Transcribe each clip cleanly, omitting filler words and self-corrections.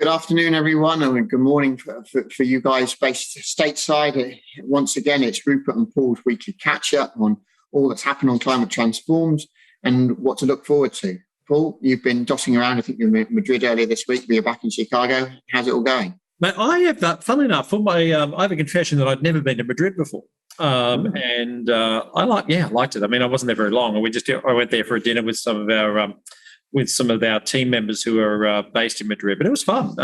Good afternoon, everyone, and good morning for you guys based stateside. Once again, it's Rupert and Paul's weekly catch-up on all that's happened on Climate Transforms and what to look forward to. Paul, you've been dotting around. I think you were in Madrid earlier this week, but you're back in Chicago. How's it all going? Mate, I have that. Funnily enough, for my, I have a confession that I'd never been to Madrid before, and I liked it. I mean, I wasn't there very long. I went there for a dinner with some of our team members who are based in Madrid, but it was fun.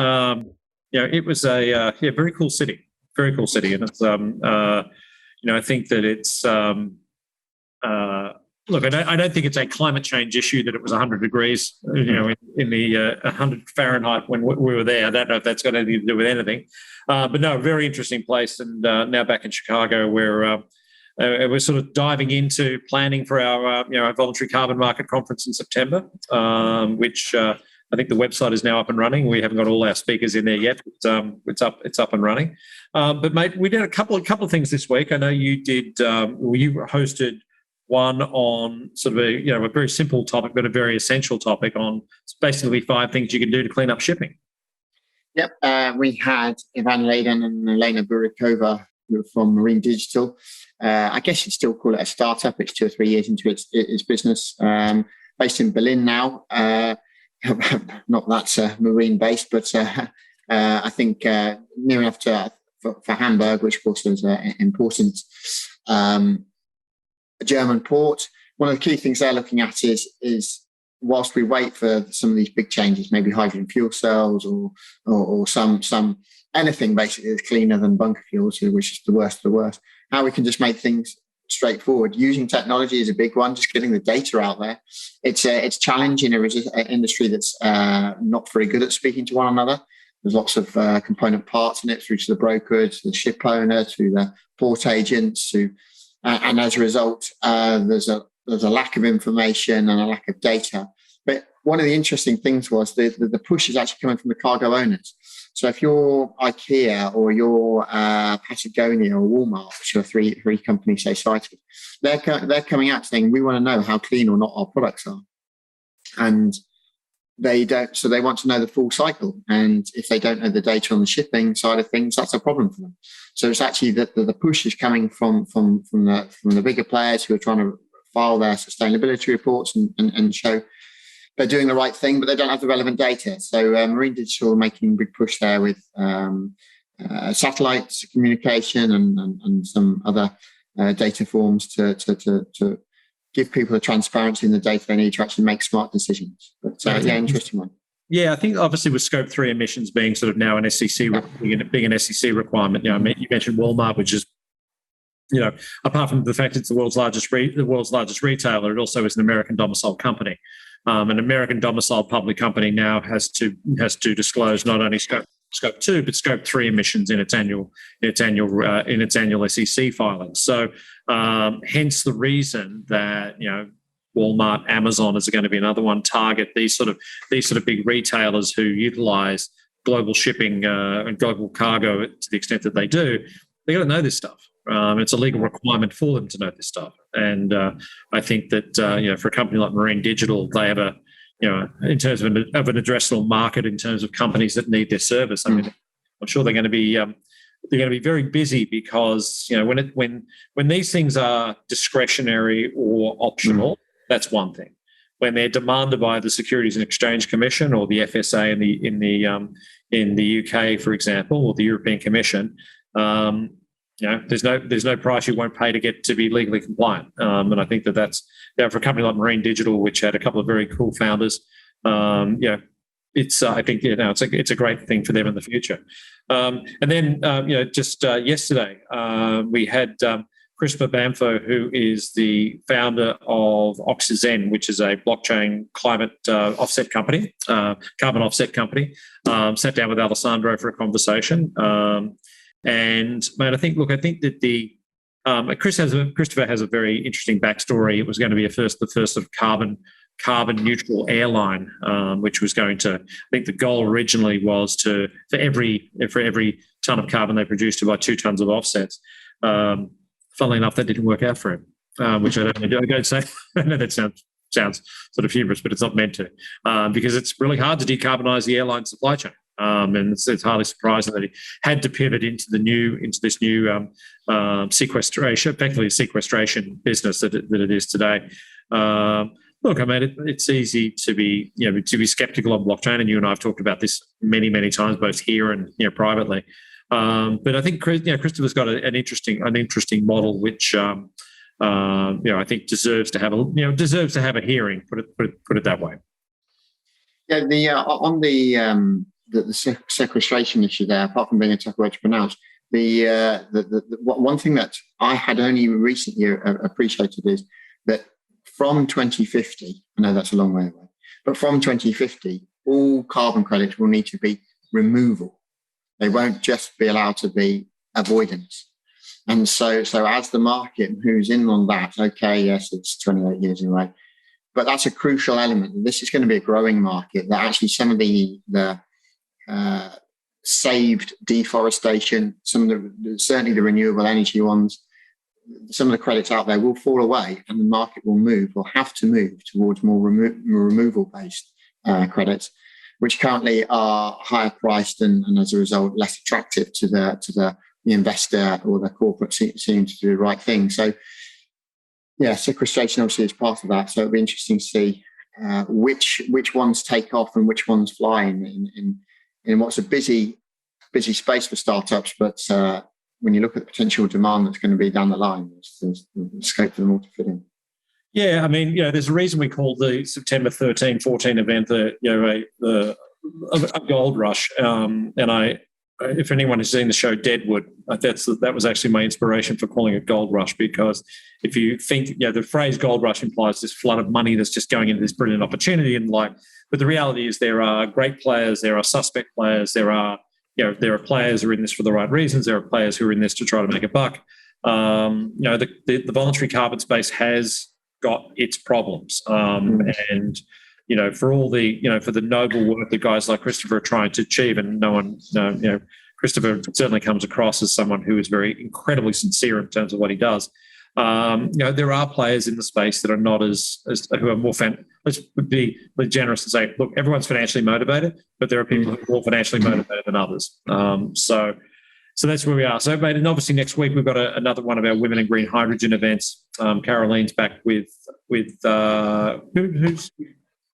It was a very cool city, and it's I think that it's look, I don't think it's a climate change issue that it was 100 degrees, in the 100 Fahrenheit when we were there. I don't know if that's got anything to do with anything, but no, very interesting place. And now back in Chicago, where we're sort of diving into planning for our voluntary carbon market conference in September, which I think the website is now up and running. We haven't got all our speakers in there yet, but it's up and running. But mate, we did a couple of things this week. I know you did. You hosted one on sort of a very simple topic, but a very essential topic on basically 5 things you can do to clean up shipping. Yep, we had Ivan Laden and Elena Burikova from Marine Digital. I guess you'd still call it a startup. It's 2 or 3 years into its business. Based in Berlin now. Not that's marine based, but I think near enough for Hamburg, which of course is an important German port. One of the key things they're looking at is whilst we wait for some of these big changes, maybe hydrogen fuel cells or some anything basically that's cleaner than bunker fuels, which is the worst of the worst, how we can just make things straightforward. Using technology is a big one, just getting the data out there. It's challenging in an industry that's not very good at speaking to one another. There's lots of component parts in it, through to the brokerage, the ship owner, to the port agents, and as a result, there's a lack of information and a lack of data. But one of the interesting things was the push is actually coming from the cargo owners. So if you're IKEA or you're Patagonia or Walmart, which are three companies they cited, they're coming out saying we want to know how clean or not our products are, and they don't. So they want to know the full cycle, and if they don't know the data on the shipping side of things, that's a problem for them. So it's actually that the push is coming from the bigger players who are trying to file their sustainability reports and show they're doing the right thing, but they don't have the relevant data. So Marine Digital are making a big push there with satellites communication and some other data forms to give people the transparency in the data they need to actually make smart decisions. But interesting one. Yeah, I think obviously with Scope 3 emissions being sort of now an SEC, being an SEC requirement. You mentioned Walmart, which is, apart from the fact it's the world's largest retailer, it also is an American domiciled company. An American domiciled public company now has to disclose not only Scope 2 but Scope 3 emissions in its annual SEC filing. So hence the reason that Walmart, Amazon is going to be another one. Target, these sort of big retailers who utilize global shipping and global cargo to the extent that they do, they got to know this stuff. It's a legal requirement for them to know this stuff. And I think that for a company like Marine Digital, they have in terms of an addressable market, in terms of companies that need their service. I mean, I'm sure they're going to be very busy, because when these things are discretionary or optional, that's one thing. When they're demanded by the Securities and Exchange Commission or the FSA in the UK, for example, or the European Commission, there's no price you won't pay to be legally compliant. And I think that's for a company like Marine Digital, which had a couple of very cool founders. It's a great thing for them in the future. And then yesterday we had Christopher Bamfo, who is the founder of Oxyzen, which is a blockchain climate offset company, carbon offset company. Sat down with Alessandro for a conversation. And mate, I think that Christopher has a very interesting backstory. It was going to be the first sort of carbon neutral airline, which was going to, I think the goal originally was for every ton of carbon they produced to buy 2 tons of offsets. Funnily enough, that didn't work out for him, which I don't say. I know that sounds sort of humorous, but it's not meant to, because it's really hard to decarbonise the airline supply chain. And it's hardly surprising that he had to pivot into this new sequestration, effectively a sequestration business that it is today. Look, I mean, it's easy to be skeptical of blockchain, and you and I have talked about this many, many times, both here and privately. But I think Christopher's got an interesting model, which I think deserves to have a hearing. Put it that way. Yeah. On the sequestration issue there, apart from being a tough word to pronounce, the one thing that I had only recently appreciated is that from 2050, I know that's a long way away, but from 2050, all carbon credits will need to be removal. They won't just be allowed to be avoidance. And so as the market moves in on that, okay, yes, it's 28 years away, but that's a crucial element. This is going to be a growing market. That actually some of the saved deforestation, certainly the renewable energy ones, some of the credits out there will fall away, and the market will have to move towards more removal-based credits, which currently are higher priced and as a result less attractive to the investor or the corporate seem to do the right thing. So, yeah, sequestration obviously is part of that. So it'll be interesting to see which ones take off and which ones fly in what's a busy space for startups, but when you look at the potential demand that's going to be down the line, there's scope for them all to fit in. Yeah, I mean, there's a reason we called the September 13, 14 event a gold rush. And if anyone has seen the show Deadwood, that was actually my inspiration for calling it gold rush, because if you think, the phrase gold rush implies this flood of money that's just going into this brilliant opportunity but the reality is there are great players, there are suspect players, there are players who are in this for the right reasons. There are players who are in this to try to make a buck. The voluntary carbon space has got its problems, and for all for the noble work that guys like Christopher are trying to achieve, and Christopher certainly comes across as someone who is very incredibly sincere in terms of what he does. There are players in the space that are not who are more let's be generous and say, look, everyone's financially motivated, but there are people who are more financially motivated than others. So that's where we are. So, mate, and obviously next week we've got another one of our Women in Green Hydrogen events. Caroline's back with who's.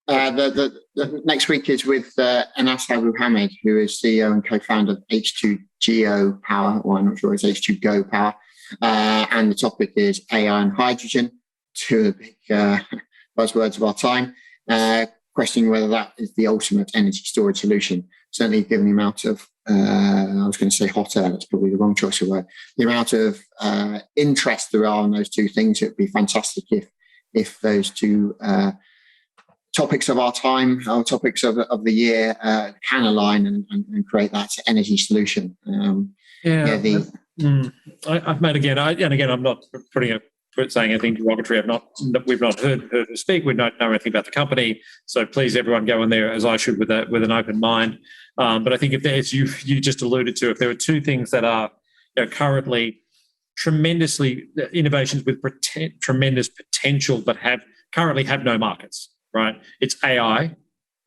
The next week is with Anas Abu Hamid, who is CEO and co-founder of H2GO Power, or I'm not sure it's H2Go Power. And the topic is AI and hydrogen, two of the big buzzwords of our time, questioning whether that is the ultimate energy storage solution. Certainly given the amount of, I was going to say hot air, that's probably the wrong choice of word, the amount of interest there are in those two things, it would be fantastic if those two topics of our time, our topics of the year can align and create that energy solution. I've met again, I'm not saying anything derogatory. We've not heard her speak. We don't know anything about the company. So please, everyone, go in there, as I should, with an open mind. But I think if there's you just alluded to, if there are two things that are currently tremendously innovations with tremendous potential, but currently have no markets, right? It's AI.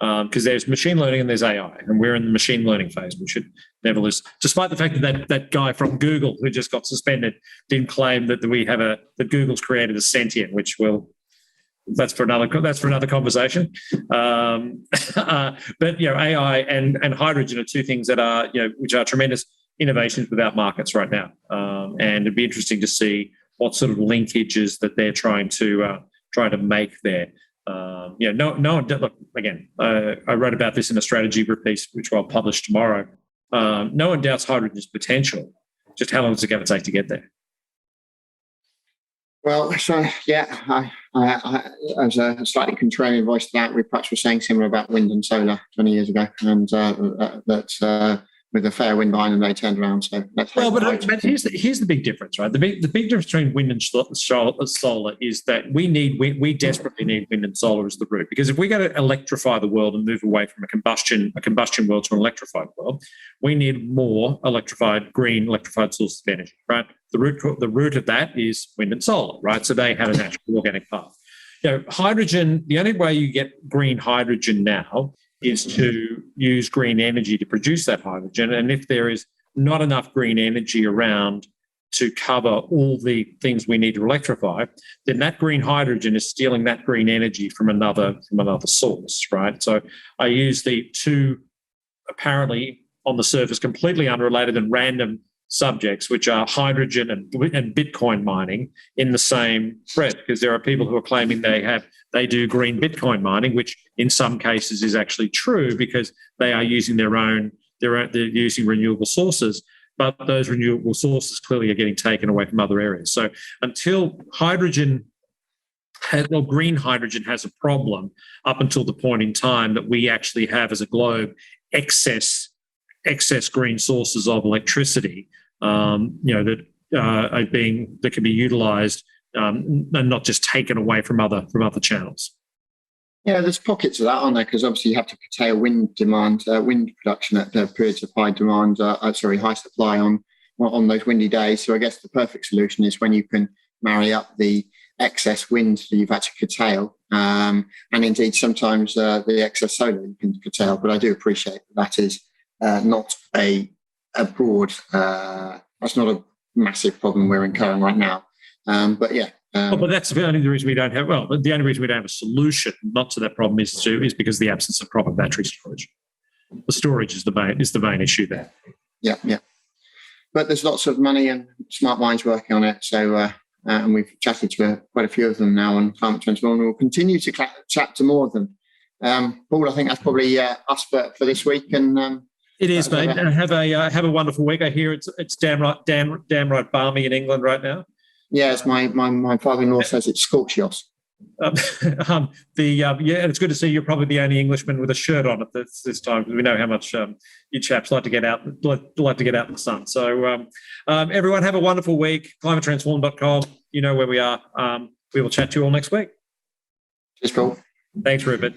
Because there's machine learning and there's AI, and we're in the machine learning phase. We should never lose. Despite the fact that guy from Google who just got suspended didn't claim that that Google's created a sentient, that's for another conversation. But AI and hydrogen are two things that are which are tremendous innovations without markets right now, and it'd be interesting to see what sort of linkages that they're trying to make there. Look, again, I wrote about this in a strategy piece, which I'll publish tomorrow. No one doubts hydrogen's potential. Just how long is it going to take to get there? Well, so yeah, I as a slightly contrarian voice to that, we perhaps were saying similar about wind and solar 20 years ago, and that with a fair wind behind them, they turned around. So let's hope. Well, but here's the big difference, right? The big difference between wind and solar is that we desperately need wind and solar as the route, because if we're going to electrify the world and move away from a combustion world to an electrified world, we need more green electrified sources of energy, right? The root of that is wind and solar, right? So they have a natural organic path. Hydrogen. The only way you get green hydrogen now is to use green energy to produce that hydrogen. And if there is not enough green energy around to cover all the things we need to electrify, then that green hydrogen is stealing that green energy from another source, right? So I use the two apparently on the surface completely unrelated and random subjects, which are hydrogen and Bitcoin mining, in the same breath, because there are people who are claiming they do green Bitcoin mining, which in some cases is actually true because they are using they're using renewable sources, but those renewable sources clearly are getting taken away from other areas. So until green hydrogen has a problem, up until the point in time that we actually have as a globe excess green sources of electricity, that can be utilised and not just taken away from other channels. Yeah, there's pockets of that, aren't there? Because obviously you have to curtail wind production at periods of high demand, high supply on those windy days. So I guess the perfect solution is when you can marry up the excess wind that you've had to curtail, and indeed sometimes the excess solar you can curtail. But I do appreciate that is not a broad, that's not a massive problem we're incurring right now. But yeah. But that's the only reason we don't have. Well, the only reason we don't have a solution not to that problem is because of the absence of proper battery storage. The storage is the main issue there. Yeah. But there's lots of money and smart minds working on it. So, and we've chatted to quite a few of them now on climate transformation. We'll continue to chat to more of them. Paul, I think that's probably us for this week. And it is, mate. Have a wonderful week. I hear it's damn right balmy in England right now. Yeah, it's my father-in-law says it's scorchios. And it's good to see you're probably the only Englishman with a shirt on at this time, because we know how much you chaps like to get out in the sun. So everyone have a wonderful week. climatetransform.com. You know where we are. We will chat to you all next week. Cheers, Paul. Thanks, Rupert.